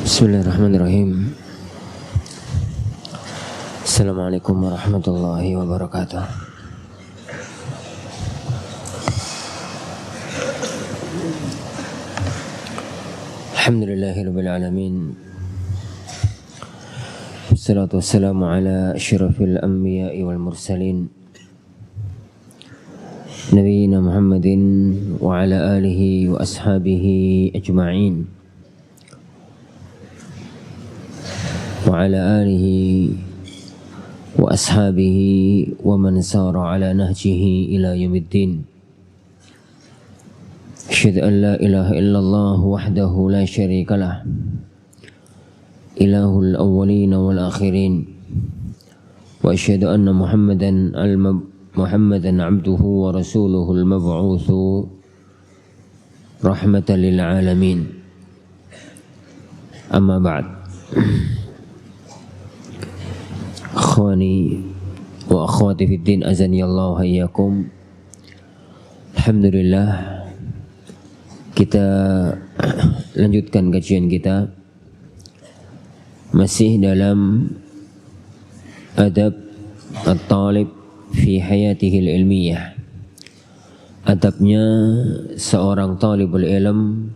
Bismillahirrahmanirrahim. Assalamualaikum warahmatullahi wabarakatuh. Alhamdulillahirabbil alamin. Wassalatu wassalamu ala asyrafil anbiya'i wal mursalin Nabiyyina Muhammadin wa ala alihi wa ashabihi ajma'in. Wa ala alihi wa ashabihi wa man sara ala nahjihi ila yaumiddin. Asyhadu an la ilaha illallah wahdahu la syarika lah, ilahul awwalin wal akhirin. Wa asyhadu anna Muhammadan abduhu wa rasuluhul mab'utsu rahmatan lil alamin. Amma ba'd. Akhwani wa akhwati fid din, azanillahu hayyakum. Alhamdulillah, kita lanjutkan kajian kita masih dalam adab at-talib fi hayatihi al-ilmiyah. Adabnya seorang talibul ilm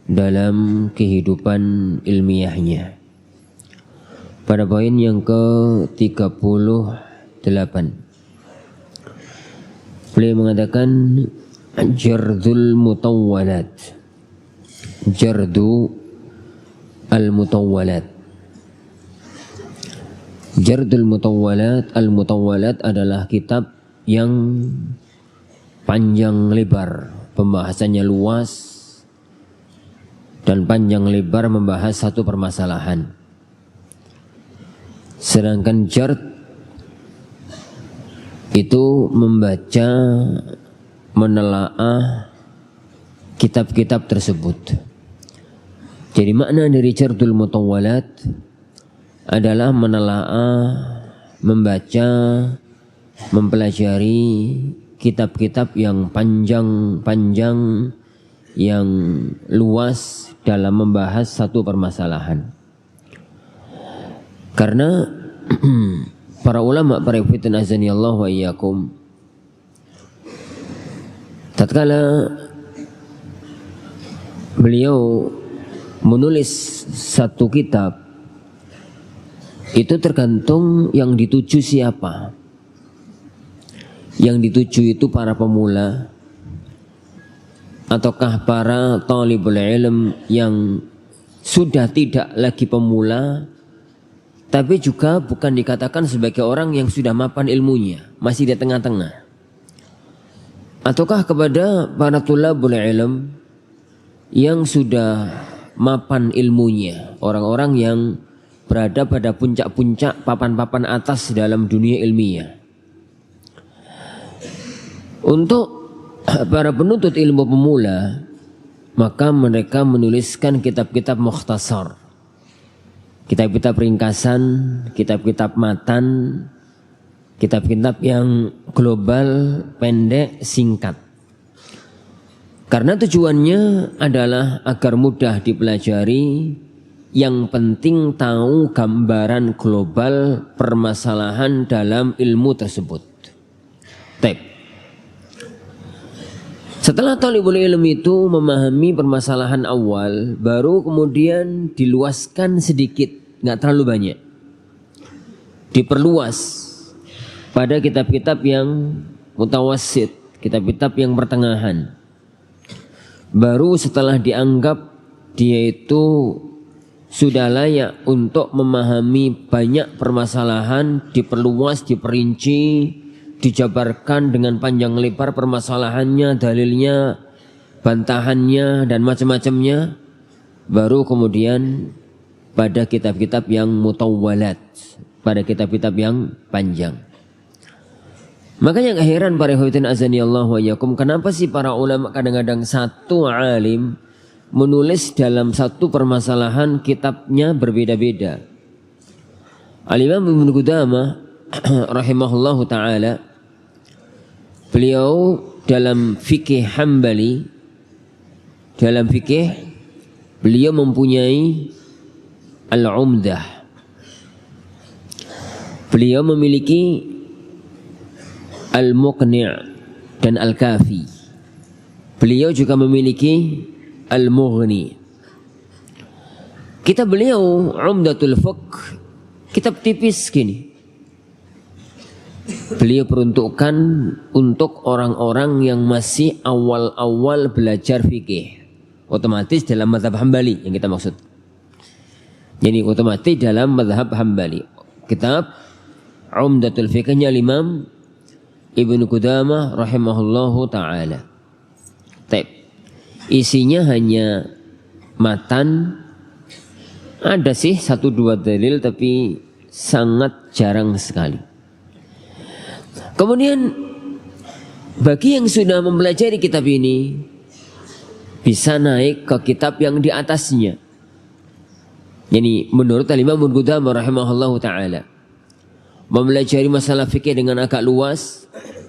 dalam kehidupan ilmiahnya. Pada poin yang ke-38 beliau mengatakan jardul mutawwalat. Jardu al-mutawwalat. Jardul mutawwalat. Al-mutawwalat adalah kitab yang panjang lebar, pembahasannya luas dan panjang lebar membahas satu permasalahan. Sedangkan jard itu membaca, menelaah kitab-kitab tersebut. Jadi makna dari jardul mutawwalat adalah menelaah, membaca, mempelajari kitab-kitab yang panjang-panjang, yang luas dalam membahas satu permasalahan. Karena para ulama, para ikhwatin azanillahu wa iyyakum, tatkala beliau menulis satu kitab, itu tergantung yang dituju siapa. Yang dituju itu para pemula ataukah para talibul ilm yang sudah tidak lagi pemula, tapi juga bukan dikatakan sebagai orang yang sudah mapan ilmunya, masih di tengah-tengah. Ataukah kepada para tulabul ilm yang sudah mapan ilmunya, orang-orang yang berada pada puncak-puncak papan-papan atas dalam dunia ilmiah. Untuk para penuntut ilmu pemula, maka mereka menuliskan kitab-kitab mukhtasar, kitab-kitab ringkasan, kitab-kitab matan, kitab-kitab yang global, pendek, singkat. Karena tujuannya adalah agar mudah dipelajari, yang penting tahu gambaran global permasalahan dalam ilmu tersebut. Setelah talibul ilm itu memahami permasalahan awal, baru kemudian diluaskan sedikit, nggak terlalu banyak, diperluas pada kitab-kitab yang mutawassit, kitab-kitab yang pertengahan. Baru setelah dianggap dia itu sudah layak untuk memahami banyak permasalahan, diperluas, diperinci, dijabarkan dengan panjang lebar permasalahannya, dalilnya, bantahannya, dan macam-macamnya, baru kemudian pada kitab-kitab yang mutawwalat, pada kitab-kitab yang panjang. Makanya gak heran para ikhwatin azanillahu wa iyyakum, kenapa sih para ulama kadang-kadang satu alim menulis dalam satu permasalahan kitabnya berbeda-beda. Al-Imam Ibnu Qudamah rahimahullahu ta'ala, beliau dalam fikih Hambali, dalam fikih beliau mempunyai Al-Umdah. Beliau memiliki Al-Muqni' dan Al-Kafi. Beliau juga memiliki Al-Mughni. Kitab beliau Umdatul Fiqh, kitab tipis gini. Beliau peruntukkan untuk orang-orang yang masih awal-awal belajar fikih. Otomatis dalam mazhab Hambali yang kita maksud. Jadi otomatis dalam mazhab Hambali. Kitab Umdatul Fiqhnya Imam Ibnu Qudamah rahimahullahu ta'ala. Isinya hanya matan. Ada sih 1-2 dalil tapi sangat jarang sekali. Kemudian bagi yang sudah mempelajari kitab ini bisa naik ke kitab yang di atasnya. Jadi menurut Imam Ibnu Qudamah rahimahullahu ta'ala, mempelajari masalah fikih dengan agak luas,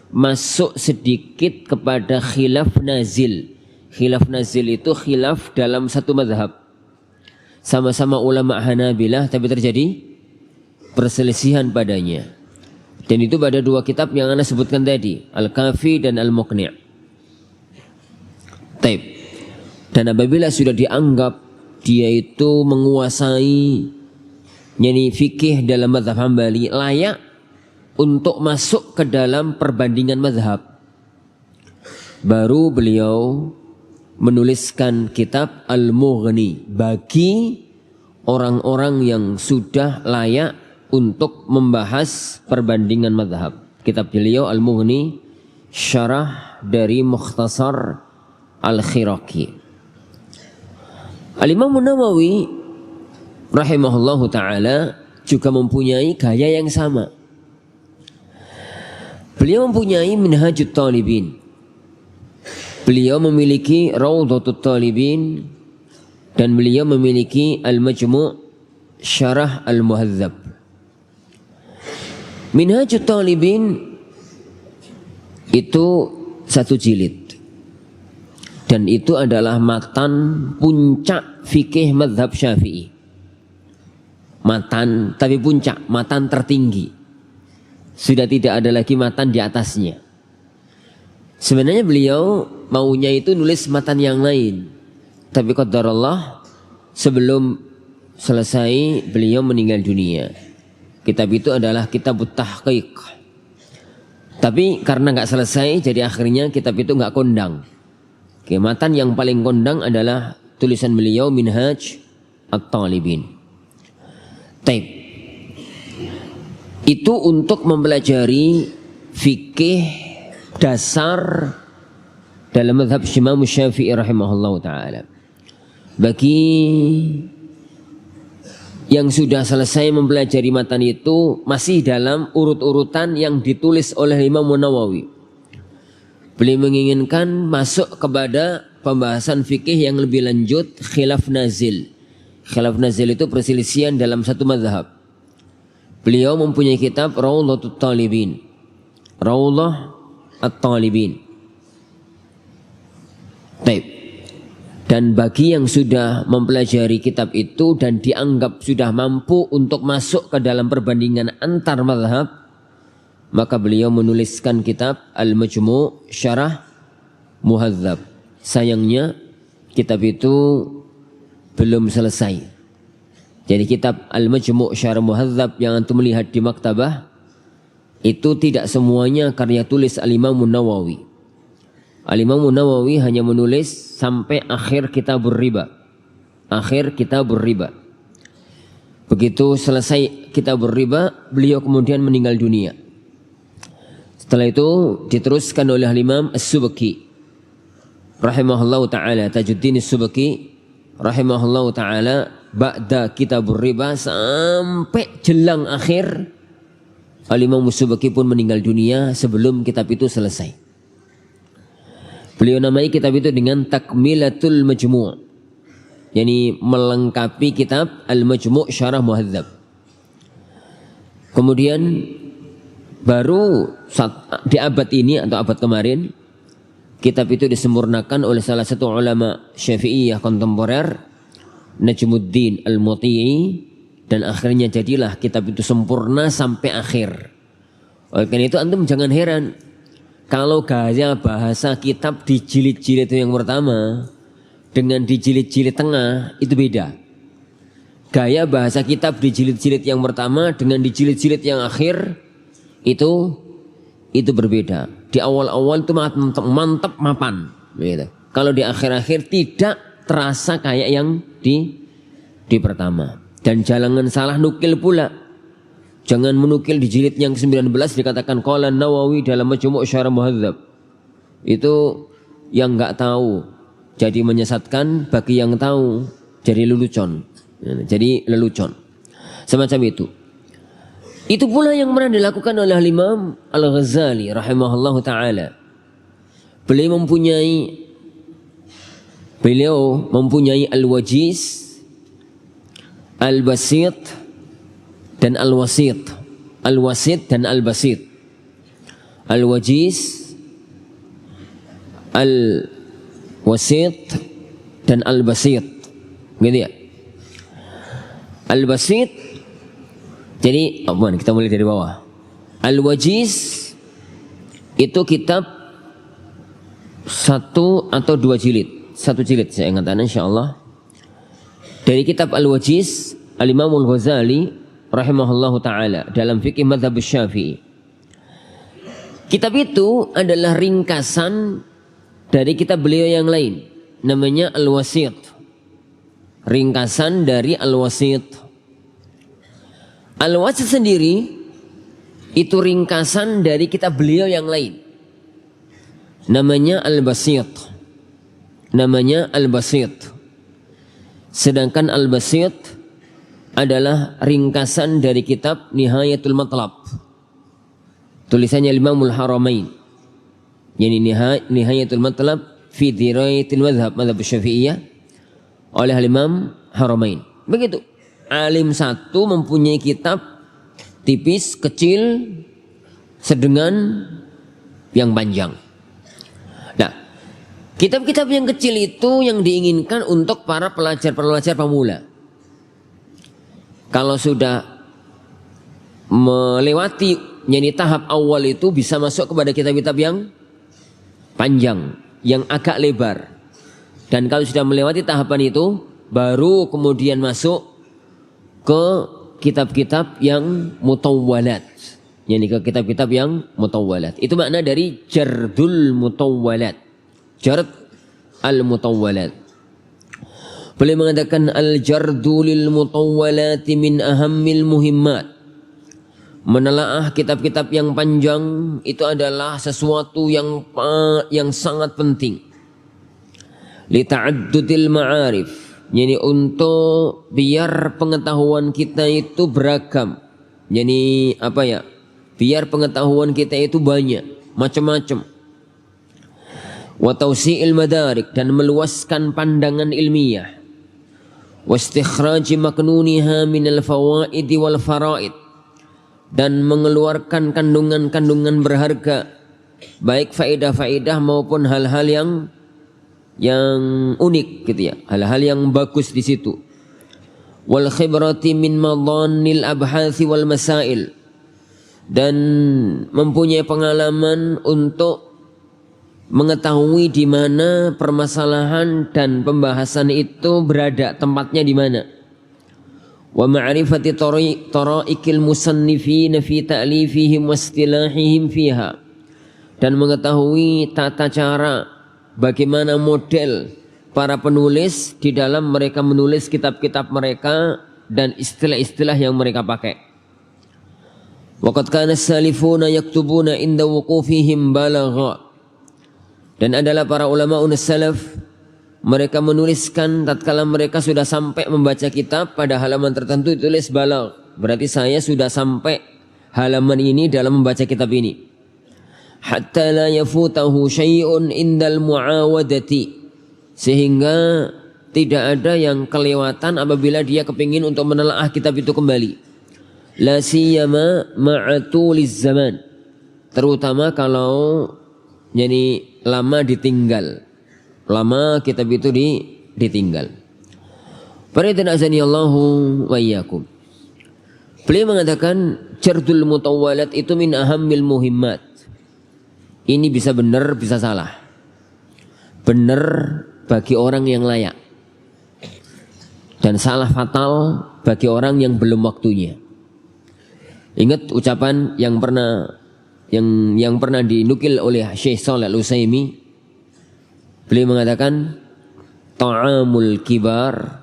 masuk sedikit kepada khilaf nazil. Khilaf nazil itu khilaf dalam satu mazhab. Sama-sama ulama Hanabilah tapi terjadi perselisihan padanya. Dan itu pada 2 kitab yang Anda sebutkan tadi, Al-Kafi dan Al-Muqni'. Taib. Dan apabila sudah dianggap dia itu menguasai fikih dalam mazhab Hambali, layak untuk masuk ke dalam perbandingan mazhab, baru beliau menuliskan kitab Al-Mughni bagi orang-orang yang sudah layak untuk membahas perbandingan mazhab. Kitab beliau Al-Mughni, syarah dari Mukhtasar Al-Khiraqi. Al-Imam Nawawi rahimahullahu ta'ala juga mempunyai gaya yang sama. Beliau mempunyai Minhajut Talibin. Beliau memiliki Rawdatut Talibin dan beliau memiliki Al-Majmu' Syarah Al-Muhadzab. Minhajut Talibin itu 1 jilid. Dan itu adalah matan puncak fikih mazhab Syafi'i. Matan tapi puncak, matan tertinggi. Sudah tidak ada lagi matan di atasnya. Sebenarnya beliau maunya itu nulis matan yang lain. Tapi qadarullah sebelum selesai beliau meninggal dunia. Kitab itu adalah Kitabut Tahqiq. Tapi karena nggak selesai jadi akhirnya kitab itu nggak kondang. Matan yang paling kondang adalah tulisan beliau Minhaj At-Talibin. Taib. Itu untuk mempelajari fikih dasar dalam mazhab Imam Syafi'i rahimahullah ta'ala. Bagi yang sudah selesai mempelajari matan itu masih dalam urut-urutan yang ditulis oleh Imam Nawawi. Beliau menginginkan masuk kepada pembahasan fikih yang lebih lanjut, khilaf nazil. Khilaf nazil itu perselisihan dalam satu mazhab. Beliau mempunyai kitab Rawdatut Talibin. Rawdah At-Talibin. Taib. Dan bagi yang sudah mempelajari kitab itu dan dianggap sudah mampu untuk masuk ke dalam perbandingan antar mazhab, maka beliau menuliskan kitab Al-Majmu' Syarah Muhadzab. Sayangnya kitab itu belum selesai. Jadi kitab Al-Majmu' Syarah Muhadzab yang antum melihat di maktabah itu tidak semuanya karya tulis Al-Imam Nawawi. Al-Imam Nawawi hanya menulis sampai akhir Kitabur Riba. Akhir Kitabur Riba. Begitu selesai Kitabur Riba, beliau kemudian meninggal dunia. Setelah itu diteruskan oleh Imam As-Subki rahimahullahu ta'ala, Tajuddin As-Subki rahimahullahu ta'ala, ba'da Kitabur Riba sampai jelang akhir. Al-Imam As-Subki pun meninggal dunia sebelum kitab itu selesai. Beliau namai kitab itu dengan Takmilatul Majmu', yakni melengkapi kitab Al-Majmu' Syarah Muhadzab. Kemudian baru di abad ini atau abad kemarin kitab itu disempurnakan oleh salah satu ulama Syafi'iyah kontemporer, Najmuddin Al-Muti'i Dan akhirnya jadilah kitab itu sempurna sampai akhir. Oleh karena itu antum jangan heran kalau gaya bahasa kitab di jilid-jilid yang pertama dengan di jilid-jilid tengah itu beda. Gaya bahasa kitab di jilid-jilid yang pertama dengan di jilid-jilid yang akhir itu berbeda. Di awal-awal itu mantap mapan. Gitu. Kalau di akhir-akhir tidak terasa kayak yang di pertama. Dan jangan salah nukil pula. Jangan menukil di jilid yang ke-19 dikatakan qala Nawawi dalam Majmu' Syarah Muhadzab. Itu yang enggak tahu jadi menyesatkan, bagi yang tahu jadi lelucon. Jadi lelucon. Semacam itu. Itu pula yang pernah dilakukan oleh Imam Al-Ghazali rahimahullahu taala. Beliau mempunyai Al-Wajiz, Al-Basit dan Al-Wasit. Al-Wasit dan Al-Basit. Al-Wajiz, Al-Wasit dan Al-Basit. Gitu ya. Al-Basit, jadi kita mulai dari bawah. Al-Wajiz itu kitab 1 atau 2 jilid. 1 jilid saya ingatkan insyaallah. Dari kitab Al-Wajiz Al-Imam Al-Ghazali rahimahullahu taala dalam fikih mazhab Syafi'i. Kitab itu adalah ringkasan dari kitab beliau yang lain, namanya Al-Wasit. Ringkasan dari Al-Wasit. Al-Wasit sendiri itu ringkasan dari kitab beliau yang lain, namanya Al-Basit. Namanya Al-Basit. Sedangkan Al-Basit adalah ringkasan dari kitab Nihayatul Matlab. Tulisannya Imamul Haramain. Yani Nihayatul Matlab fi Dirayatil Madhab Syafi'iyah oleh Imam Haramain. Begitu. Alim satu mempunyai kitab tipis, kecil, sedengan, yang panjang. Nah, kitab-kitab yang kecil itu yang diinginkan untuk para pelajar-pelajar pemula. Kalau sudah melewati tahap awal itu bisa masuk kepada kitab-kitab yang panjang, yang agak lebar. Dan kalau sudah melewati tahapan itu, baru kemudian masuk ke kitab-kitab yang mutawwalat. Yani ke kitab-kitab yang mutawwalat. Itu makna dari jardul mutawwalat. Jard al-mutawwalat. Beliau mengatakan al-jardu lil mutawwalati min ahammil muhimmat. Menelaah kitab-kitab yang panjang itu adalah sesuatu yang sangat penting. Li ta'addudil ma'arif. Yani untuk biar pengetahuan kita itu beragam. Yani apa ya? Biar pengetahuan kita itu banyak, macam-macam. Wa tausi'il madarik, dan meluaskan pandangan ilmiah. Wa istikhraji maknuniha minal fawaidi wal faraid, dan mengeluarkan kandungan-kandungan berharga, baik faedah-faedah maupun hal-hal yang unik gitu ya, hal-hal yang bagus di situ. Wal khibrati min madhanil abhathi wal masail, dan mempunyai pengalaman untuk mengetahui di mana permasalahan dan pembahasan itu berada, tempatnya di mana. Wa ma'rifati taraikil musannifin fi ta'lifihim wa istilahihim fiha, dan mengetahui tata cara bagaimana model para penulis di dalam mereka menulis kitab-kitab mereka dan istilah-istilah yang mereka pakai. Waqad kana as-salifuna yaktubuna inda wuqufihim balagha, dan adalah para ulama salaf mereka menuliskan tatkala mereka sudah sampai membaca kitab pada halaman tertentu ditulis balagh, berarti saya sudah sampai halaman ini dalam membaca kitab ini. Hatta la yafutahu syai'un indal muawadati, sehingga tidak ada yang kelewatan apabila dia kepingin untuk menelaah kitab itu kembali. La siyama ma'atuliz zaman, terutama kalau jadi lama ditinggal, lama kitab itu ditinggal. Para azani Allahu wa iyyakum. Beliau mengatakan jardul mutawwalat itu min ahammil muhimmat. Ini bisa benar, bisa salah. Benar bagi orang yang layak, dan salah fatal bagi orang yang belum waktunya. Ingat ucapan yang pernah dinukil oleh Syekh Shalih Al-Utsaimin. Beliau mengatakan ta'amul kibar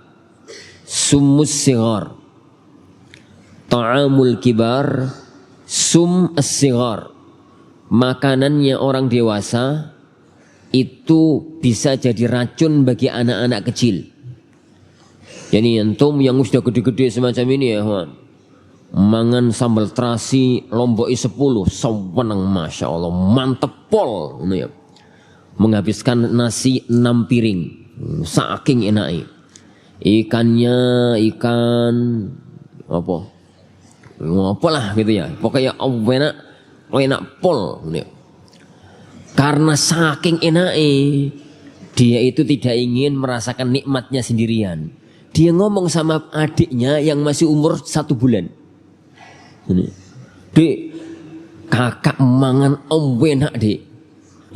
summus sighar. Ta'amul kibar sum as-sighar. Makanannya orang dewasa itu bisa jadi racun bagi anak-anak kecil. Jadi antum yang sudah gede-gede semacam ini ya, kawan, mangan sambal terasi lombok 10 sewenang, masya Allah, mantep pol, ya. Menghabiskan nasi 6 piring, saking enaknya. Ikannya ikan apa lah gitu ya, pokoknya enak pol, ya. Karena saking enaknya, dia itu tidak ingin merasakan nikmatnya sendirian. Dia ngomong sama adiknya yang masih umur 1 bulan. Dek, kakak mangan enak dek.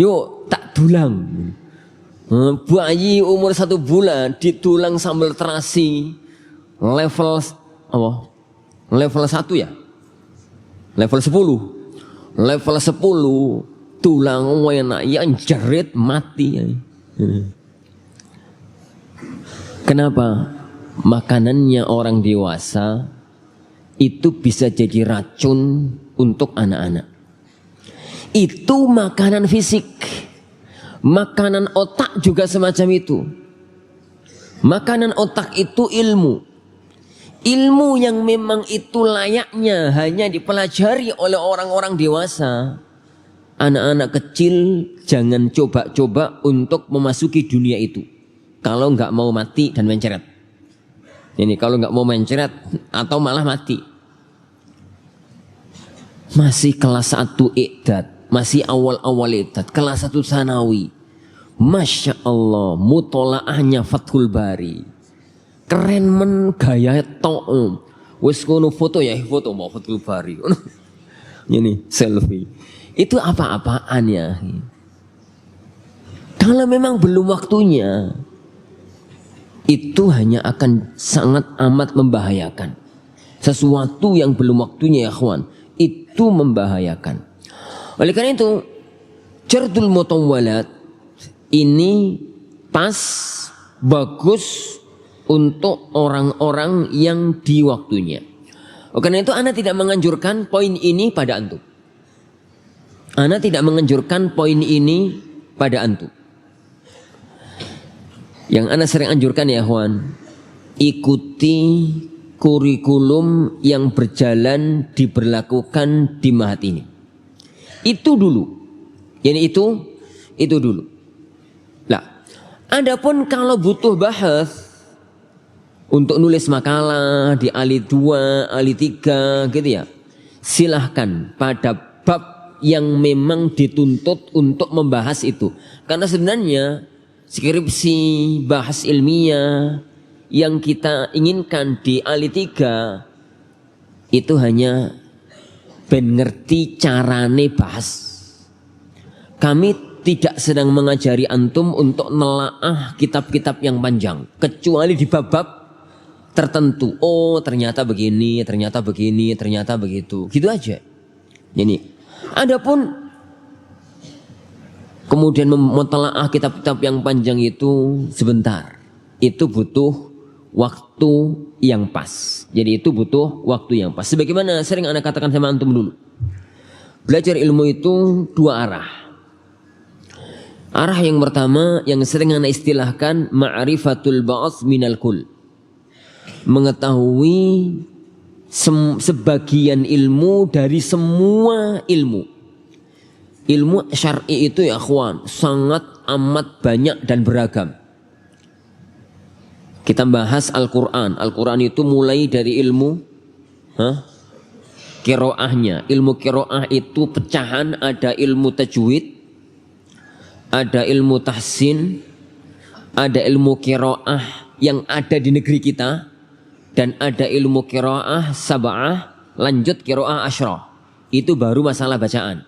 Yuk tak dulang. Bayi umur 1 bulan ditulang sambal terasi. Level apa? Level 1 ya? Level 10. Level 10 tulang enak, yang jerit mati. Kenapa? Makanannya orang dewasa itu bisa jadi racun untuk anak-anak. Itu makanan fisik. Makanan otak juga semacam itu. Makanan otak itu ilmu. Ilmu yang memang itu layaknya hanya dipelajari oleh orang-orang dewasa. Anak-anak kecil jangan coba-coba untuk memasuki dunia itu. Kalau nggak mau mati dan menceret. Ini kalau nggak mau menceret atau malah mati. Masih kelas 1 i'dad, masih awal-awal i'dad, kelas 1 sanawi. Masya Allah, mutolaahnya Fathul Bari. Keren men, gaya tok. Wis kono foto ya, foto mau Fathul Bari. Ini selfie. Itu apa-apaan ya. Kalau memang belum waktunya, itu hanya akan sangat amat membahayakan. Sesuatu yang belum waktunya ya kawan, itu membahayakan. Oleh karena itu, jardul mutawwalat ini pas, bagus untuk orang-orang yang di waktunya. Oleh karena itu, ana tidak menganjurkan poin ini pada antum. Ana tidak menganjurkan poin ini pada antum. Yang ana sering anjurkan ya kawan, ikuti kurikulum yang berjalan diberlakukan di Mahat ini. Itu dulu. Itu dulu. Nah, adapun kalau butuh bahas untuk nulis makalah di Ali 2, Ali 3 gitu ya, silahkan pada bab yang memang dituntut untuk membahas itu. Karena sebenarnya skripsi bahas ilmiah yang kita inginkan di Ali 3 itu hanya ben ngerti carane bahas. Kami tidak sedang mengajari antum untuk nelaah kitab-kitab yang panjang, kecuali di bab-bab tertentu. Oh, ternyata begini, ternyata begini, ternyata begitu. Gitu aja. Ini. Adapun kemudian mentelaah kitab-kitab yang panjang itu sebentar. Itu butuh waktu yang pas. Jadi itu butuh waktu yang pas. Sebagaimana sering anak katakan sama antum dulu. Belajar ilmu itu 2 arah. Arah yang pertama yang sering anak istilahkan ma'rifatul ba'ats minal kul. Mengetahui sebagian ilmu dari semua ilmu. Ilmu syar'i itu ya akhwan, sangat amat banyak dan beragam. Kita bahas Al-Quran. Al-Quran itu mulai dari ilmu qiraahnya. Ilmu qiraah itu pecahan, ada ilmu tajwid, ada ilmu tahsin, ada ilmu qiraah yang ada di negeri kita, dan ada ilmu qiraah sab'ah, lanjut qiraah asyrah. Itu baru masalah bacaan.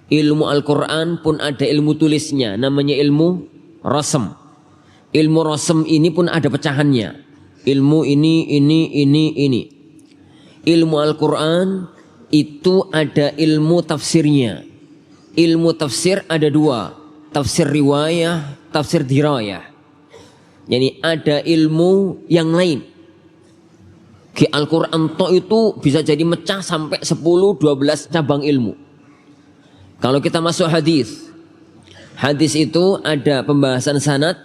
Ilmu Al-Quran pun ada ilmu tulisnya, namanya ilmu rasm. Ilmu rasm ini pun ada pecahannya. Ilmu ini. Ilmu Al-Quran itu ada ilmu tafsirnya. Ilmu tafsir ada dua, tafsir riwayah, tafsir dirayah. Jadi ada ilmu yang lain. Di Al-Quran itu bisa jadi mecah sampai 10-12 cabang ilmu. Kalau kita masuk hadis, hadis itu ada pembahasan sanad,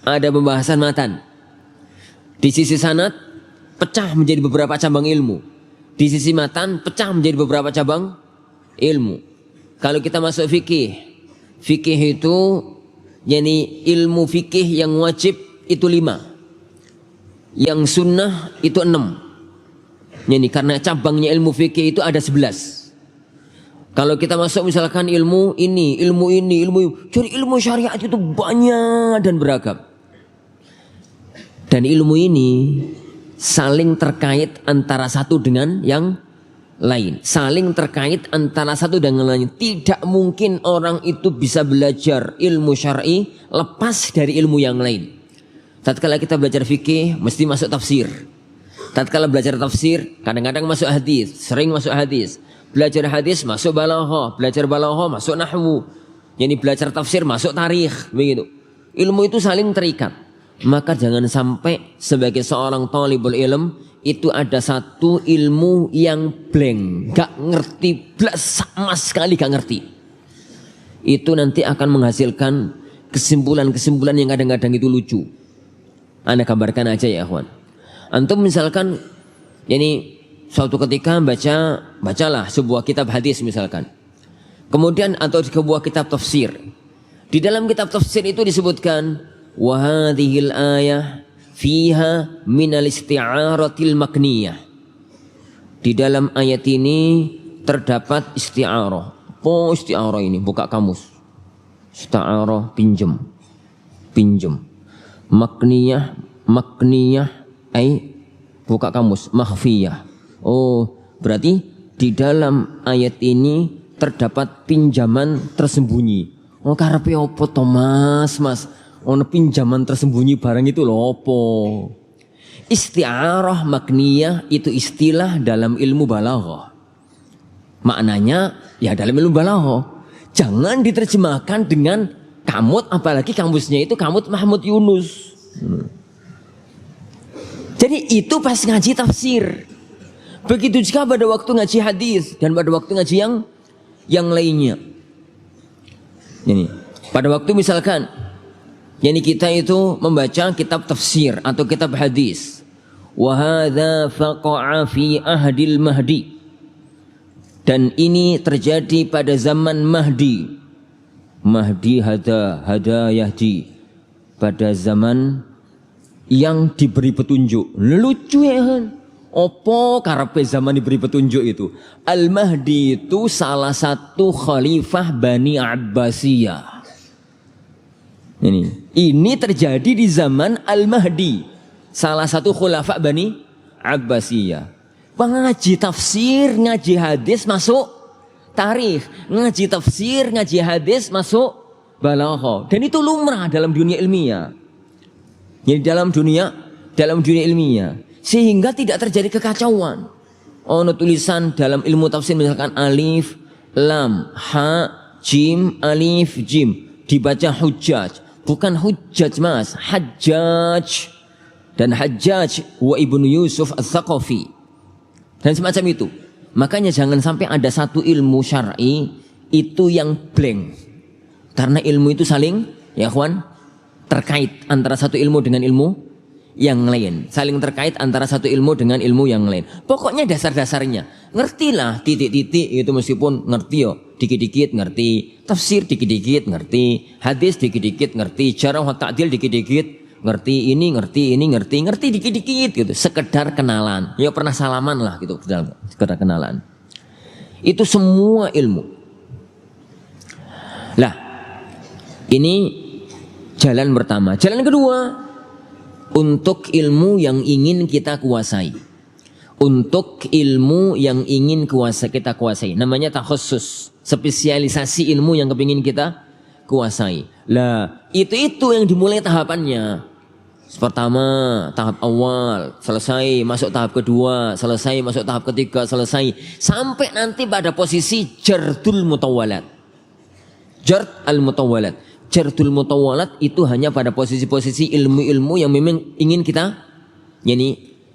ada pembahasan matan. Di sisi sanad pecah menjadi beberapa cabang ilmu. Di sisi matan pecah menjadi beberapa cabang ilmu. Kalau kita masuk fikih, fikih itu yani ilmu fikih yang wajib itu 5, yang sunnah itu 6. Yani karena cabangnya ilmu fikih itu ada 11. Kalau kita masuk misalkan ilmu ini, jadi ilmu syariat itu banyak dan beragam. Dan ilmu ini saling terkait antara satu dengan yang lain. Saling terkait antara satu dengan lain. Tidak mungkin orang itu bisa belajar ilmu syar'i lepas dari ilmu yang lain. Tatkala kita belajar fikih mesti masuk tafsir. Tatkala belajar tafsir kadang-kadang masuk hadis, sering masuk hadis. Belajar hadis masuk balaghah, belajar balaghah masuk nahwu. Yani belajar tafsir masuk tarikh, begitu. Ilmu itu saling terikat. Maka jangan sampai sebagai seorang thalibul ilm itu ada satu ilmu yang blank, gak ngerti, sama sekali gak ngerti. Itu nanti akan menghasilkan kesimpulan-kesimpulan yang kadang-kadang itu lucu. Anda gambarkan aja ya akhwan. Antum misalkan, yani suatu ketika bacalah sebuah kitab hadis misalkan. Kemudian atau sebuah kitab tafsir. Di dalam kitab tafsir itu disebutkan wa hadhil ayah fiha minal isti'aratil makniyah. Di dalam ayat ini terdapat isti'arah. Apa isti'arah ini? Buka kamus. Isti'arah pinjam. Makniyah ay buka kamus makhfiyah. Oh, berarti di dalam ayat ini terdapat pinjaman tersembunyi. Oh, karepe opo to Mas? Ono pinjaman tersembunyi barang itu loh opo? Isti'arah makniyah itu istilah dalam ilmu balaghah. Maknanya ya dalam ilmu balaghah. Jangan diterjemahkan dengan kamut, apalagi kamusnya itu kamut Mahmud Yunus. Jadi itu pas ngaji tafsir. Begitu juga pada waktu ngaji hadis dan pada waktu ngaji yang lainnya. Ini pada waktu misalkan yani kita itu membaca kitab tafsir atau kitab hadis. Wa hadza faqa'a fi ahdil mahdi. Dan ini terjadi pada zaman Mahdi. Mahdi hada yahdi. Pada zaman yang diberi petunjuk. Lucu ya kan? Opo karepe zaman diberi petunjuk itu? Al-Mahdi itu salah satu khalifah Bani Abbasiyah. Ini terjadi di zaman Al-Mahdi, salah satu khulafa Bani Abbasiyah. Ngaji tafsir, ngaji hadis masuk tarikh, ngaji tafsir, ngaji hadis masuk balaghah. Dan itu lumrah dalam dunia ilmiah. Jadi dalam dunia ilmiah, sehingga tidak terjadi kekacauan. Ono tulisan dalam ilmu tafsir misalkan alif, lam, ha, jim, alif, jim, dibaca hujjaj. Bukan hujjaj mas, hajjaj. Dan hajjaj wa ibnu Yusuf al-Thaqafi. Dan semacam itu. Makanya jangan sampai ada satu ilmu syar'i itu yang blank. Karena ilmu itu saling, ya kawan, terkait antara satu ilmu dengan ilmu yang lain. Saling terkait antara satu ilmu dengan ilmu yang lain. Pokoknya dasar-dasarnya. Ngertilah titik-titik itu meskipun ngerti yo. Dikit-dikit ngerti. Tafsir dikit-dikit ngerti. Hadis dikit-dikit ngerti. Jarah wa ta'dil dikit-dikit ngerti. Ini ngerti dikit-dikit gitu. Sekedar kenalan. Ya pernah salaman lah gitu. Sekedar kenalan. Itu semua ilmu. Lah. Ini jalan pertama. Jalan kedua. Untuk ilmu yang ingin kita kuasai. untuk ilmu yang ingin kita kuasai. Namanya takhusus, spesialisasi ilmu yang kepingin kita kuasai. Lah, itu yang dimulai tahapannya. Pertama, tahap awal, selesai, masuk tahap kedua, selesai, masuk tahap ketiga, selesai. Sampai nanti pada posisi jardul mutawalat. Jard al-mutawalat. Jardul mutawalat itu hanya pada posisi-posisi ilmu-ilmu yang memang ingin kita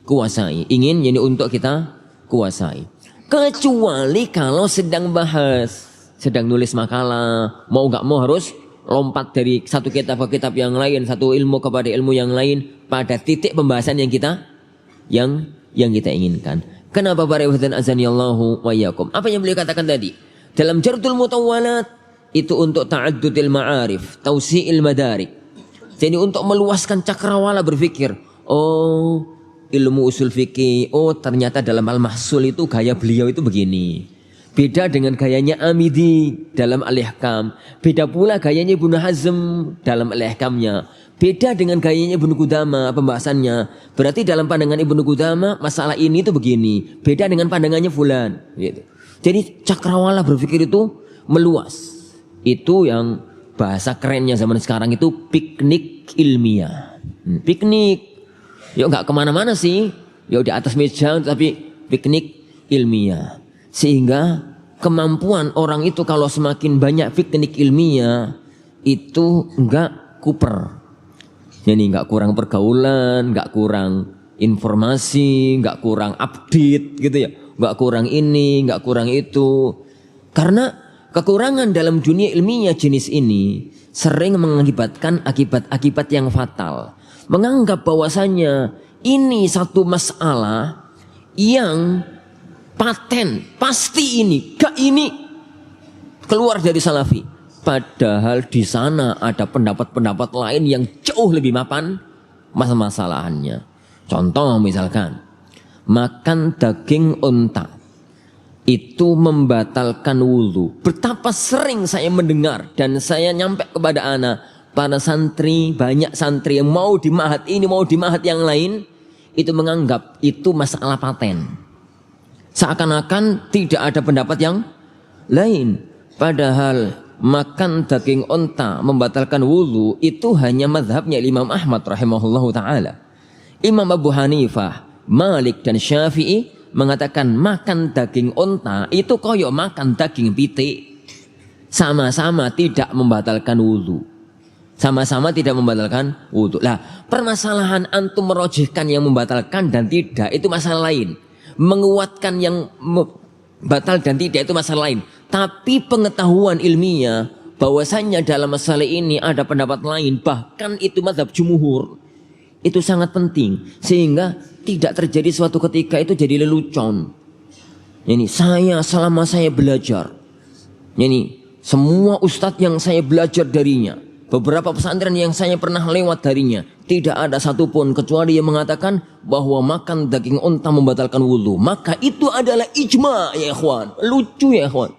kuasai, ingin untuk kita kuasai. Kecuali kalau sedang bahas, sedang nulis makalah, mau nggak mau harus lompat dari satu kitab ke kitab yang lain, satu ilmu kepada ilmu yang lain pada titik pembahasan yang kita inginkan. Kenapa para ikhwan azanillahu wa iyyakum? Apa yang beliau katakan tadi? Dalam jardul mutawalat itu untuk ta'addudil ma'arif, tausi'il madarik. Jadi untuk meluaskan cakrawala berpikir, oh ilmu usul fikih, oh ternyata dalam Al-Mahsul itu gaya beliau itu begini. Beda dengan gayanya Amidi dalam Al-Ihkam. Beda pula gayanya Ibnu Hazm dalam Al-Ihkamnya. Beda dengan gayanya Ibnu Qudamah pembahasannya. Berarti dalam pandangan Ibnu Qudamah masalah ini itu begini. Beda dengan pandangannya fulan. Gitu. Jadi cakrawala berpikir itu meluas. Itu yang bahasa kerennya zaman sekarang itu piknik ilmiah. Piknik. Yuk nggak kemana-mana sih, yuk di atas meja tapi piknik ilmiah. Sehingga kemampuan orang itu kalau semakin banyak piknik ilmiah itu nggak kuper. Jadi nggak kurang pergaulan, nggak kurang informasi, nggak kurang update gitu ya, nggak kurang ini, nggak kurang itu. Karena kekurangan dalam dunia ilmiah jenis ini sering mengakibatkan akibat-akibat yang fatal. Menganggap bahwasanya ini satu masalah yang paten, pasti ini, gak ini keluar dari salafi. Padahal di sana ada pendapat-pendapat lain yang jauh lebih mapan masalahnya. Contoh misalkan, makan daging unta itu membatalkan wudhu. Betapa sering saya mendengar dan saya nyampe kepada anak, para santri, banyak santri yang mau di ma'had ini, mau di ma'had yang lain, itu menganggap itu masalah paten. Seakan-akan tidak ada pendapat yang lain. Padahal makan daging unta membatalkan wudhu itu hanya mazhabnya Imam Ahmad rahimahullahu ta'ala. Imam Abu Hanifah, Malik dan Syafi'i mengatakan makan daging unta itu koyok makan daging pitik. Sama-sama tidak membatalkan wudhu. Sama-sama tidak membatalkan wudhu. Lah, permasalahan antum merojihkan yang membatalkan dan tidak itu masalah lain. Menguatkan yang batal dan tidak itu masalah lain. Tapi pengetahuan ilmiah bahwasanya dalam masalah ini ada pendapat lain, bahkan itu mazhab jumhur, itu sangat penting sehingga tidak terjadi suatu ketika itu jadi lelucon. Ini selama saya belajar, ini semua ustadz yang saya belajar darinya, beberapa pesantren yang saya pernah lewat darinya, tidak ada satupun kecuali yang mengatakan bahwa makan daging unta membatalkan wudhu. Maka itu adalah ijma ya ikhwan. Lucu ya ikhwan.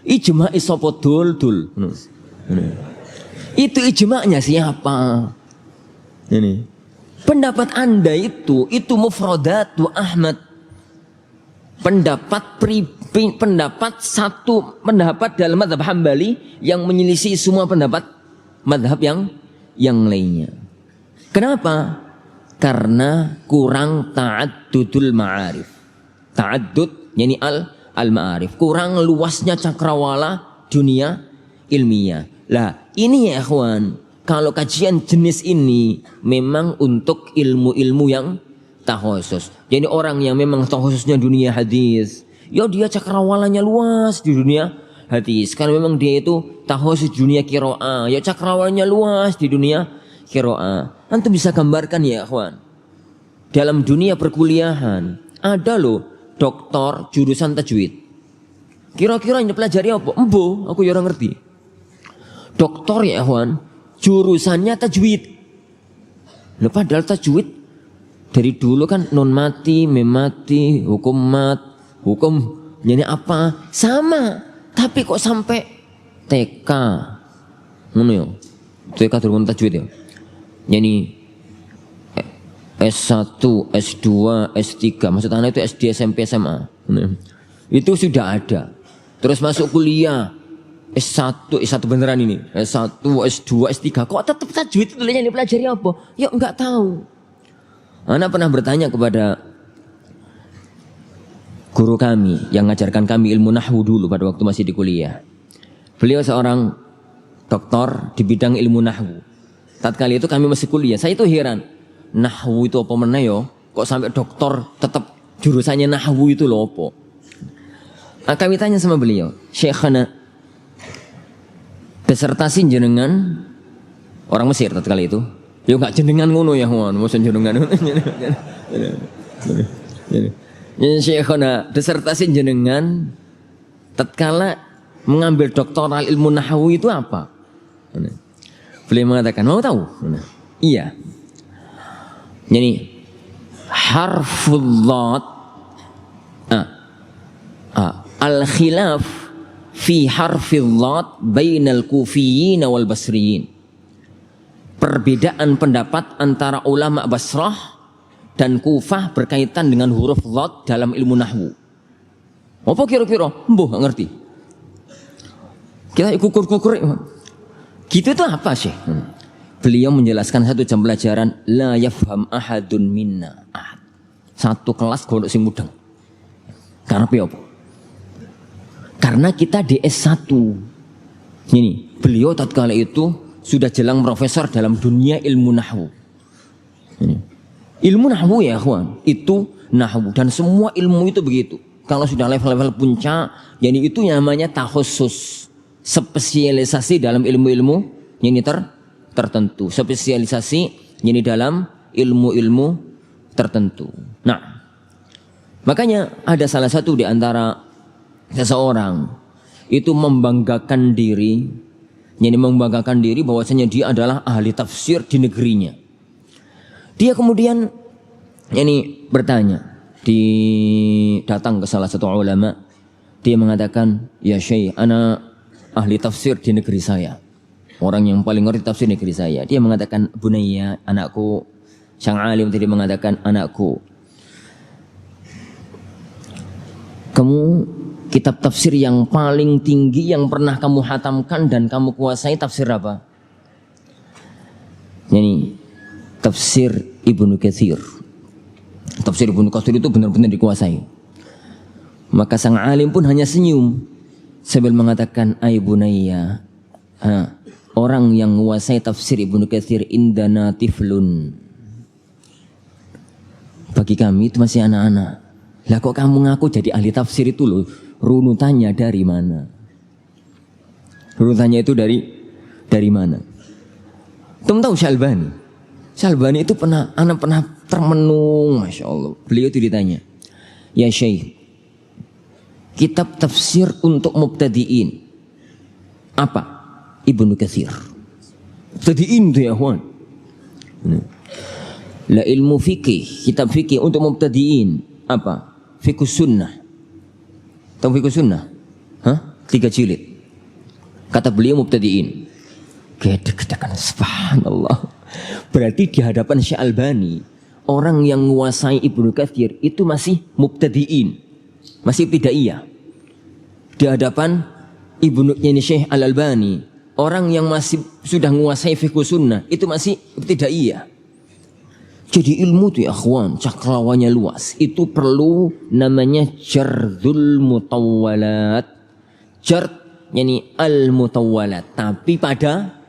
Ijma isopo dul. Itu ijma'nya siapa? Ini. Pendapat anda itu mufradatu Ahmad. Pendapat dalam mazhab Hambali yang menyelisih semua pendapat mazhab yang lainnya. Kenapa? Karena kurang ta'addudul ma'arif. Ta'addud yani al-ma'arif. Kurang luasnya cakrawala dunia ilmiah. Lah, ini ya ikhwan, kalau kajian jenis ini memang untuk ilmu-ilmu yang takhusus. Jadi orang yang memang takhususnya dunia hadis, ya dia cakrawalanya luas di dunia hadis. Kalau memang dia itu takhusus dunia qiraah, ya cakrawalanya luas di dunia qiraah. Antum bisa gambarkan ya ikhwan. Dalam dunia perkuliahan ada loh doktor jurusan tajwid. Kira-kira yang pelajari apa? Embo, aku ya ora ngerti. Doktor ya ikhwan, jurusannya tajwid. Loh, padahal tajwid dari dulu kan non mati, mem mati, hukum mat, hukum jadi apa? Sama. Tapi kok sampai TK? Ngono ya. TK durung tajwid ya. Yani S1, S2, S3, maksud anak itu SD, SMP, SMA. Itu sudah ada. Terus masuk kuliah, S1 beneran ini. S1, S2, S3. Kok tetap tajwid itu yang dipelajari apa? Ya enggak tahu. Anak pernah bertanya kepada guru kami yang mengajarkan kami ilmu nahwu dulu pada waktu masih di kuliah. Beliau seorang doktor di bidang ilmu nahwu. Tatkala itu kami masih kuliah. Saya itu heran. Nahwu itu apa meneh yo? Kok sampai doktor tetap jurusannya nahwu itu loh apa? Kami tanya sama beliau, Syekhana, disertasi jenengan orang Mesir tatkala itu. Yo enggak jenengan ngono ya, Wan, mboten jenengan. Ya Syekhana, disertasi jenengan tatkala mengambil doktoral ilmu nahwu itu apa? Beliau mengatakan, mau tahu? Iya. Jadi harful dhat al-khilaf fi harfil dhat bainal kufiyyin wal basriyin. Perbedaan pendapat antara ulama Basrah dan Kufah berkaitan dengan huruf dhat dalam ilmu nahwu. Apa kira-kira? Mbuh gak ngerti. Kita kukur-kukur. Gitu itu apa sih? Beliau menjelaskan satu jam pelajaran la yafham ahadun minna ahad. Satu kelas gondok sing mudeng. Karena apa? Karena kita di S1. Ini, beliau tatkala itu sudah jelang profesor dalam dunia ilmu nahwu. Ini. Ilmu nahwu ya, kawan, itu nahwu dan semua ilmu itu begitu. Kalau sudah level-level puncak, yani itu namanya takhusus, spesialisasi dalam ilmu-ilmu ini tertentu, spesialisasi ini dalam ilmu-ilmu tertentu. Nah, makanya ada salah satu di antara seseorang itu membanggakan diri, ini membanggakan diri bahwasanya dia adalah ahli tafsir di negerinya. Dia kemudian ini bertanya, datang ke salah satu ulama, dia mengatakan, ya Syekh, ana ahli tafsir di negeri saya. Orang yang paling ngerti tafsir negeri saya. Dia mengatakan, Bunayya, anakku. Sang alim tadi mengatakan, anakku, kamu kitab tafsir yang paling tinggi yang pernah kamu hatamkan dan kamu kuasai tafsir apa? Ini tafsir Ibnu Katsir. Tafsir Ibnu Katsir itu benar-benar dikuasai. Maka sang alim pun hanya senyum sambil mengatakan, ay bunayya, orang yang menguasai tafsir Ibnu Katsir indana tiflun. Bagi kami itu masih anak-anak. Lah kok kamu ngaku jadi ahli tafsir itu loh? Runutannya dari mana? Runutannya itu dari mana? Kamu tahu Syalbani? Syalbani itu anak pernah termenung, masya Allah. Beliau itu ditanya, ya Syekh, kitab tafsir untuk mubtadiin apa? Ibnu Katsir. Mubtadiin itu ya kawan. La ilmu fikih, kitab fikih untuk mubtadiin apa? Fiqh sunnah. Tahu fiqh sunnah? 3 jilid. Kata beliau mubtadiin. Katakan subhanallah. Berarti di hadapan Syekh Albani, orang yang menguasai Ibnu Katsir itu masih mubtadiin, masih ibtidaiyah. Di hadapan Ibnu Syekh Al-Albani, orang yang masih sudah menguasai fiqh sunnah itu masih ibtidaiyah. Jadi ilmu itu ya akhwan, cakrawannya luas. Itu perlu namanya jardul mutawwalat. Jard, yani al-mutawwalat. Tapi pada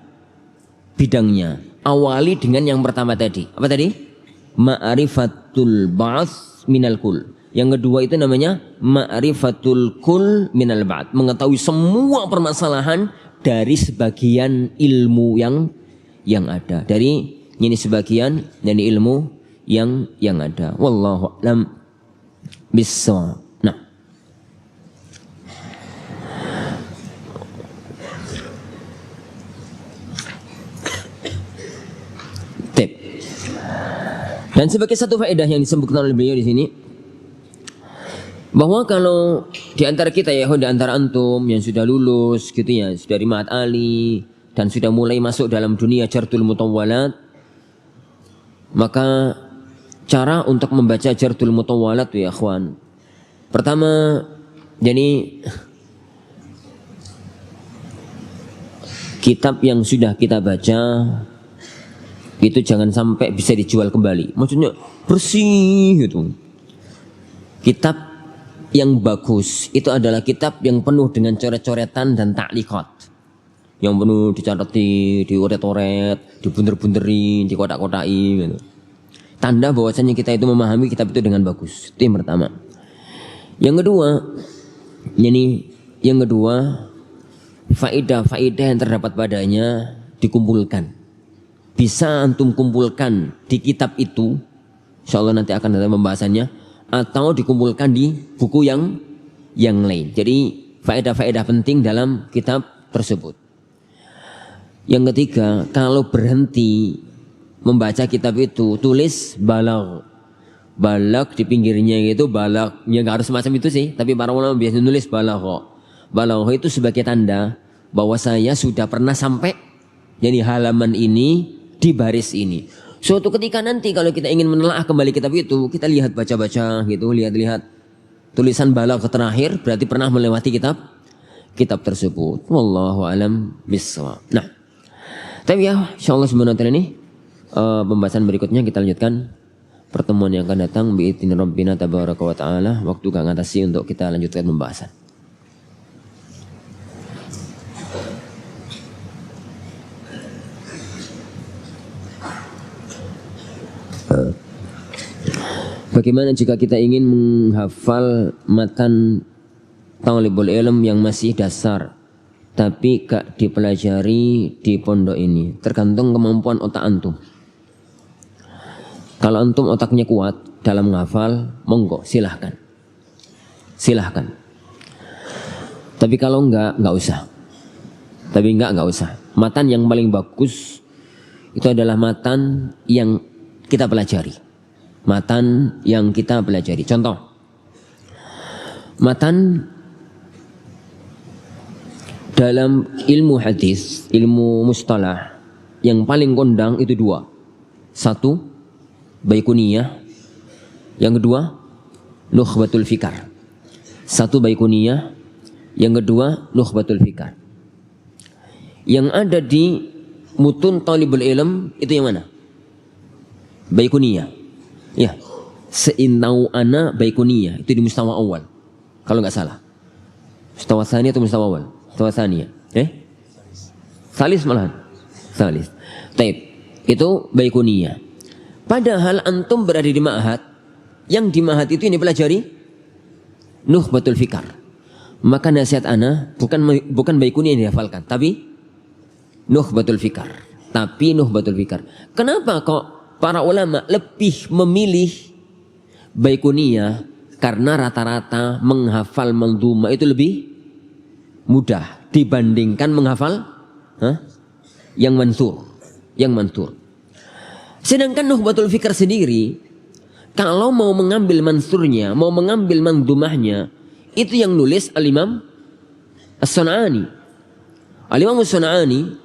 bidangnya. Awali dengan yang pertama tadi. Apa tadi? Ma'rifatul ba'ats minal kul. Yang kedua itu namanya ma'rifatul kul minal ba'd. Mengetahui semua permasalahan dari sebagian ilmu yang ada. Dari ini sebagian dari ilmu yang ada. Wallahu a'lam bissawab. Nah. Tip. Dan sebagai satu faedah yang disebutkan oleh beliau di sini, bahwa kalau di antara kita ya, di antara antum yang sudah lulus gitu ya, sudah dari Ma'had Ali dan sudah mulai masuk dalam dunia jardul mutawwalat, maka cara untuk membaca Jardul Mutawalat ya akhwan. Pertama, jadi kitab yang sudah kita baca itu jangan sampai bisa dijual kembali. Maksudnya bersih gitu. Kitab yang bagus itu adalah kitab yang penuh dengan coret-coretan dan taklikat. Yang penuh dicatati, dioret-oret, dibunder-bunderin, dikotak-kotakin gitu. Tanda bahwasanya kita itu memahami kitab itu dengan bagus. Itu yang pertama. Yang kedua, faedah-faedah yang terdapat padanya dikumpulkan. Bisa antum kumpulkan di kitab itu, insyaallah nanti akan ada pembahasannya, atau dikumpulkan di buku yang lain. Jadi faedah-faedah penting dalam kitab tersebut. Yang ketiga, kalau berhenti membaca kitab itu, tulis balagh. Balagh di pinggirnya itu balagh, ya nggak harus semacam itu sih, tapi para ulama biasa nulis balagh. Balagh itu sebagai tanda bahwa saya sudah pernah sampai jadi halaman ini di baris ini. Suatu ketika nanti kalau kita ingin menelaah kembali kitab itu, kita lihat baca-baca gitu, lihat-lihat tulisan balagh terakhir, berarti pernah melewati kitab tersebut. Wallahu alam bissawab. Nah, tapi ya insyaallah subhanahu wa ta'ala ini pembahasan berikutnya kita lanjutkan pertemuan yang akan datang bi'idzni rabbina tabaraka wa ta'ala. Waktu gak ngatasi untuk kita lanjutkan pembahasan. Bagaimana jika kita ingin menghafal matan talibul ilm yang masih dasar tapi gak dipelajari di pondok ini? Tergantung kemampuan otak antum. Kalau antum otaknya kuat dalam menghafal, monggo silahkan. Tapi kalau enggak usah. Enggak usah. Matan yang paling bagus itu adalah matan yang kita pelajari. Contoh, matan dalam ilmu hadis, ilmu mustalah yang paling kondang itu dua. Satu, Baikuniyah. Yang kedua, Nukhbatul Fikar. Satu Baikuniyah, yang kedua Nukhbatul Fikar. Yang ada di mutun talibul ilm itu yang mana? Baikuniyah. Ya, seintau ana Baikuniyah itu di mustawa awal, kalau nggak salah. Mustawa tsani atau mustawa awal? Mustawa tsani ya. Salis malahan. Salis. Taib. Itu Baikuniyah. Padahal antum berada di ma'had, yang di ma'had itu yang dipelajari Nukhbatul Fikar. Maka nasihat ana bukan Baikuniyah yang dihafalkan, tapi Nukhbatul Fikar. Kenapa kok para ulama lebih memilih Baikuniyah? Karena rata-rata menghafal mandhumah itu lebih mudah dibandingkan menghafal yang mansur. Sedangkan Nukhbatul Fikar sendiri, kalau mau mengambil mansurnya, mau mengambil mandhumahnya, itu yang nulis Al-Imam As-Sun'ani. Al-Imam As-Sun'ani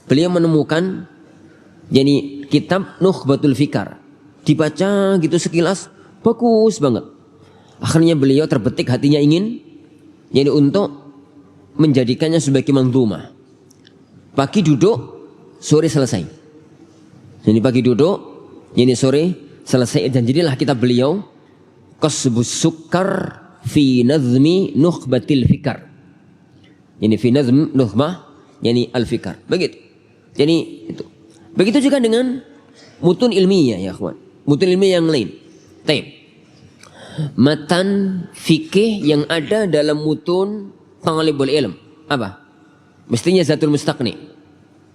beliau menemukan jadi kitab Nukhbatul Fikar, dibaca gitu sekilas bagus banget. Akhirnya beliau terbetik hatinya ingin jadi untuk menjadikannya sebagai mandhumah. Pagi duduk, sore selesai. Jadi pagi duduk, jadi sore selesai. Dan jadilah kitab beliau Qasbus Sukkar fi Nazmi Nukhbatil Fikar. Ini fi Nazm Nukhbah, yani Al-Fikar. Begitu. Jadi itu. Begitu juga dengan mutun ilmiah ya kawan. Mutun ilmiah yang lain. Taib. Matan fikih yang ada dalam mutun talibul ilm. Apa? Mestinya Zatul Mustaqni.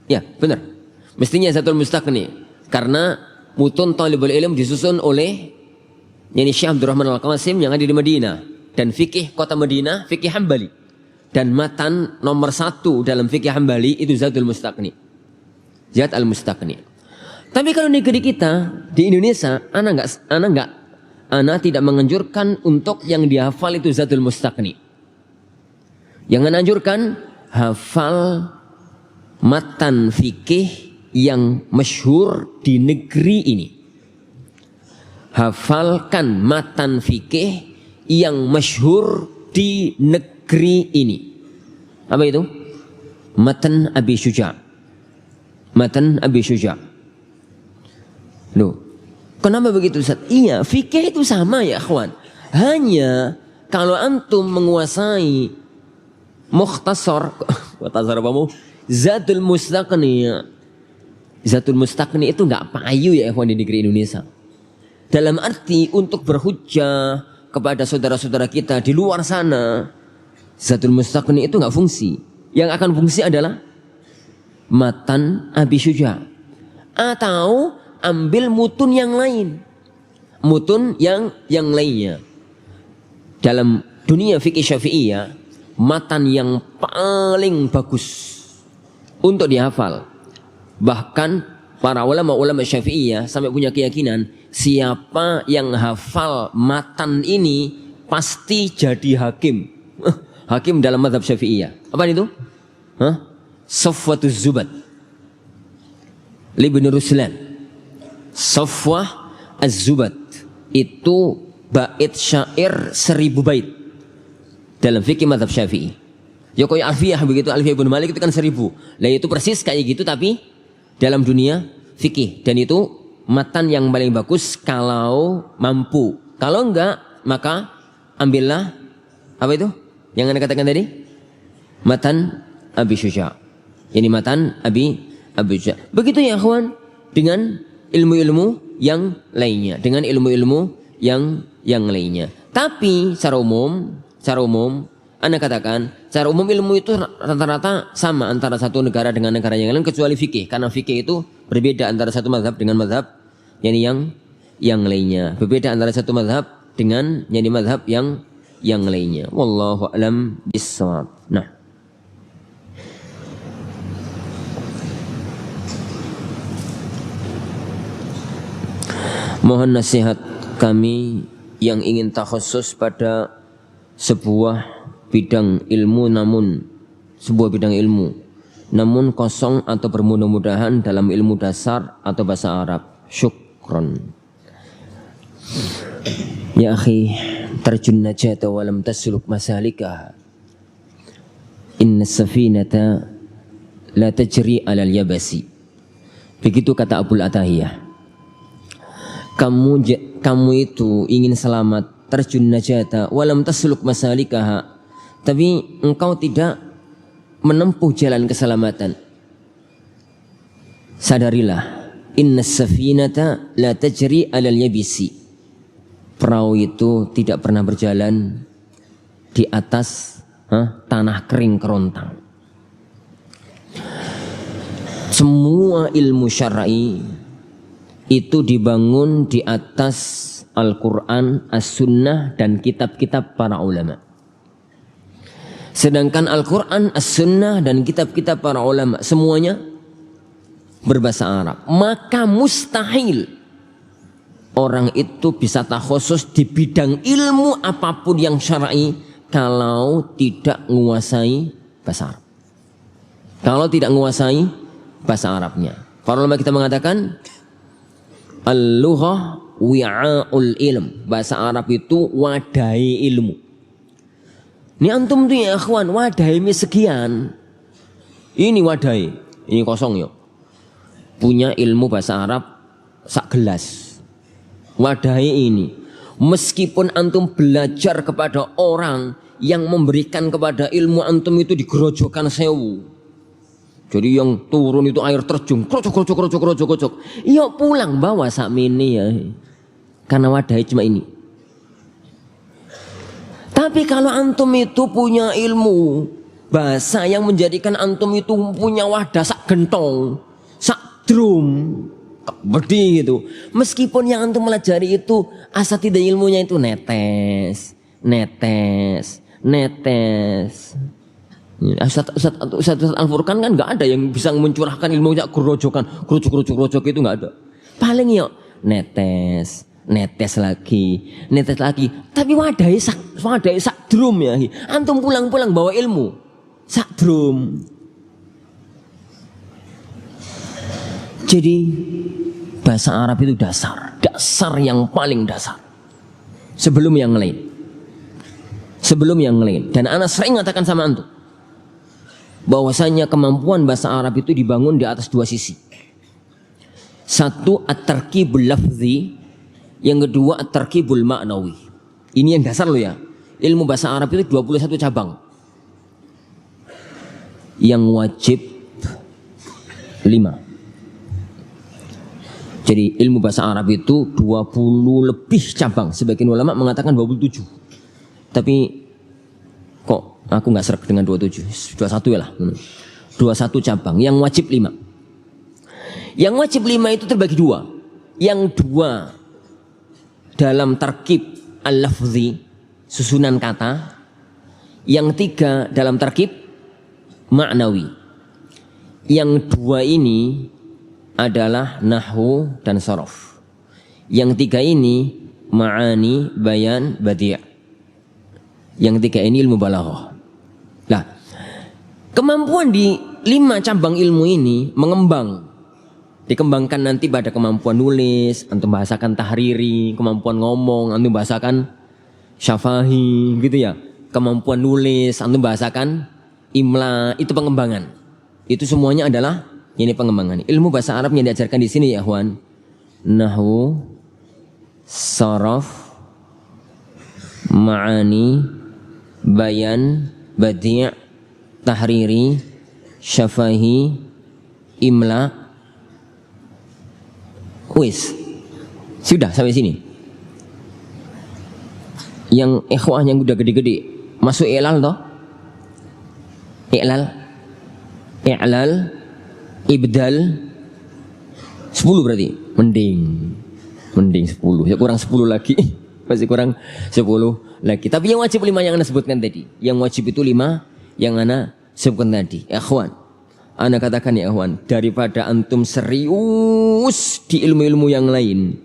Ya benar. Mestinya Zatul Mustaqni. Karena mutun talibul ilm disusun oleh Syekh Abdurrahman Al-Qasim yang ada di Madinah. Dan fikih kota Madinah, fikih Hambali. Dan matan nomor 1 dalam fikih Hambali itu Zatul Mustaqni. Zat al-Mustaqni. Tapi kalau negeri kita di Indonesia, ana tidak menganjurkan untuk yang dihafal itu Zatul Mustaqni. Yang menganjurkan hafal matan fikih yang masyhur di negeri ini. hafalkan matan fikih yang masyhur di negeri ini. Apa itu? Matan Abi Syuja'. Matan Abi Syuja'. Loh, kenapa begitu Ustaz? Iya, fikih itu sama ya akhwan. Hanya kalau antum menguasai mukhtasar apa mau? Zadul Mustaqni. Zadul Mustaqni itu enggak payu ya akhwan di negeri Indonesia. Dalam arti untuk berhujjah kepada saudara-saudara kita di luar sana, Zadul Mustaqni itu enggak fungsi. Yang akan fungsi adalah Matan Abi Syuja'. Atau ambil mutun yang lain. Mutun yang lainnya. Dalam dunia fikih Syafi'iyah, matan yang paling bagus untuk dihafal. Bahkan para ulama-ulama Syafi'iyah sampai punya keyakinan siapa yang hafal matan ini pasti jadi hakim. Hakim dalam mazhab Syafi'iyah. Apa itu? Safwatuz Zubat Ibn Ruslan. Safwah Az-Zubat itu bait syair 1000 bait dalam fikih mazhab Syafi'i. Ya koyo Alfiyah begitu, Alfiyah Ibnu Malik itu kan 1000. Lah itu persis kayak gitu tapi dalam dunia fikih, dan itu matan yang paling bagus kalau mampu. Kalau enggak maka ambillah apa itu? Yang Anda katakan tadi? Matan Abi Syuja'. Ini matan Abi Syuja'. Begitu ya akhwan dengan ilmu-ilmu yang lainnya, dengan ilmu-ilmu yang lainnya. Tapi secara umum, Anda katakan, secara umum ilmu itu rata-rata sama antara satu negara dengan negara yang lain kecuali fikih, karena fikih itu berbeda antara satu mazhab dengan mazhab yang lainnya. Berbeda antara satu mazhab dengan mazhab yang lainnya. Wallahu a'lam bissawab. Nah, mohon nasihat kami yang ingin takhusus pada sebuah bidang ilmu namun kosong atau bermudah-mudahan dalam ilmu dasar atau bahasa Arab. Syukron. Ya akhi, tarjun najata wa lam tasluk masalikaha. Inna safinata la tajri 'alal yabasi. Begitu kata Abul Atahiyah. Kamu itu ingin selamat, terjun najata walam tasluk masalikaha, tapi engkau tidak menempuh jalan keselamatan. Sadarilah, inna safinata la tajri 'alal yabisi. Perahu itu tidak pernah berjalan di atas tanah kering kerontang. Semua ilmu syar'i itu dibangun di atas Al-Quran, As-Sunnah, dan kitab-kitab para ulama. Sedangkan Al-Quran, As-Sunnah, dan kitab-kitab para ulama semuanya berbahasa Arab. Maka mustahil orang itu bisa takhusus di bidang ilmu apapun yang syar'i kalau tidak menguasai bahasa Arab. Kalau tidak menguasai bahasa Arabnya. Para ulama kita mengatakan al-lughah wi'a'ul ilm. Bahasa Arab itu wadai ilmu. Ini antum tuh ya akhwan, wadai sekian. Ini wadai, ini kosong ya. Punya ilmu bahasa Arab sak gelas. Wadai ini. Meskipun antum belajar kepada orang yang memberikan kepada ilmu antum itu di gerojokan sewu. Jadi yang turun itu air terjun, krocok. Iya pulang bawa sak mini ya. Karena wadai cuma ini. Tapi kalau antum itu punya ilmu bahasa yang menjadikan antum itu punya wadah sak gentong, sak drum, bedi gitu. Meskipun yang antum melajari itu asatidah ilmunya itu netes. Ustaz Al-Furqan kan nggak ada yang bisa mencurahkan ilmunya gerojokan, gerojok itu nggak ada. Paling ya netes lagi. Tapi wadai sak drum ya. Antum pulang bawa ilmu sak drum. Jadi bahasa Arab itu dasar, tidak dasar yang paling dasar. Sebelum yang lain. Sebelum yang lain. Dan ana sering mengatakan sama antum bahwasanya kemampuan bahasa Arab itu dibangun di atas dua sisi. Satu at-tarkibul lafzi, yang kedua at-tarkibul ma'nawi. Ini yang dasar loh ya. Ilmu bahasa Arab itu 21 cabang. Yang wajib 5. Jadi ilmu bahasa Arab itu 20 lebih cabang. Sebagian ulama mengatakan 27. Tapi kok aku nggak serak dengan 27. 21 ya lah. 21 cabang. Yang wajib 5. Yang wajib 5 itu terbagi 2. Yang 2 dalam tarkib al-lafzi, susunan kata. Yang 3 dalam tarkib ma'nawi. Yang 2 ini adalah nahwu dan sorof. Yang 3 ini ma'ani, bayan, badi'. Yang 3 ini ilmu balaghah. Nah, kemampuan di 5 cabang ilmu ini mengembang. Dikembangkan nanti pada kemampuan nulis, antum bahasakan tahriri, kemampuan ngomong, antum bahasakan syafahi, gitu ya. Kemampuan nulis, antum bahasakan imla, itu pengembangan. Itu semuanya adalah ini pengembangan. Ilmu bahasa Arab yang diajarkan di sini ya, ikhwan. Nahwu, saraf, ma'ani, bayan, badi', tahriri, syafahi, imla. Wis. Sudah sampai sini. Yang ikhwah yang udah gede-gede masuk i'lal toh? I'lal, ibdal 10 berarti. Mending 10. Ya kurang 10 lagi. Masih kurang 10 lagi. Tapi yang wajib 5 yang Anda sebutkan tadi. Yang wajib itu 5 yang Anda sebutkan tadi. Ikhwan, Anda katakan ya ikhwan, daripada antum serius di ilmu-ilmu yang lain,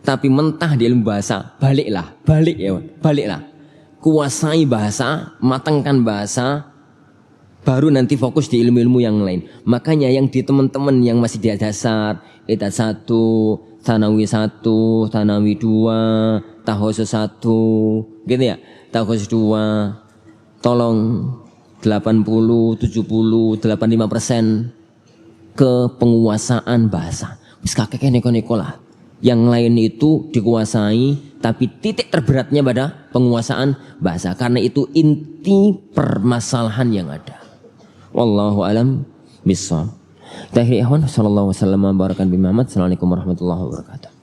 tapi mentah di ilmu bahasa, balik ya ikhwan, baliklah. Kuasai bahasa, matangkan bahasa, baru nanti fokus di ilmu-ilmu yang lain. Makanya yang di teman-teman yang masih di dasar, Idat 1, Thanawi 1, Thanawi 2, Tahosus 1, gitu ya. Tahosus 2, tolong 80, 70, 85% ke penguasaan bahasa. Wis kakek neko-neko lah. Yang lain itu dikuasai, tapi titik terberatnya pada penguasaan bahasa. Karena itu inti permasalahan yang ada. Wallahu alam bissawab. Tahir ikhwan sallallahu wasallam barakan bi Muhammad. Assalamualaikum warahmatullahi wabarakatuh.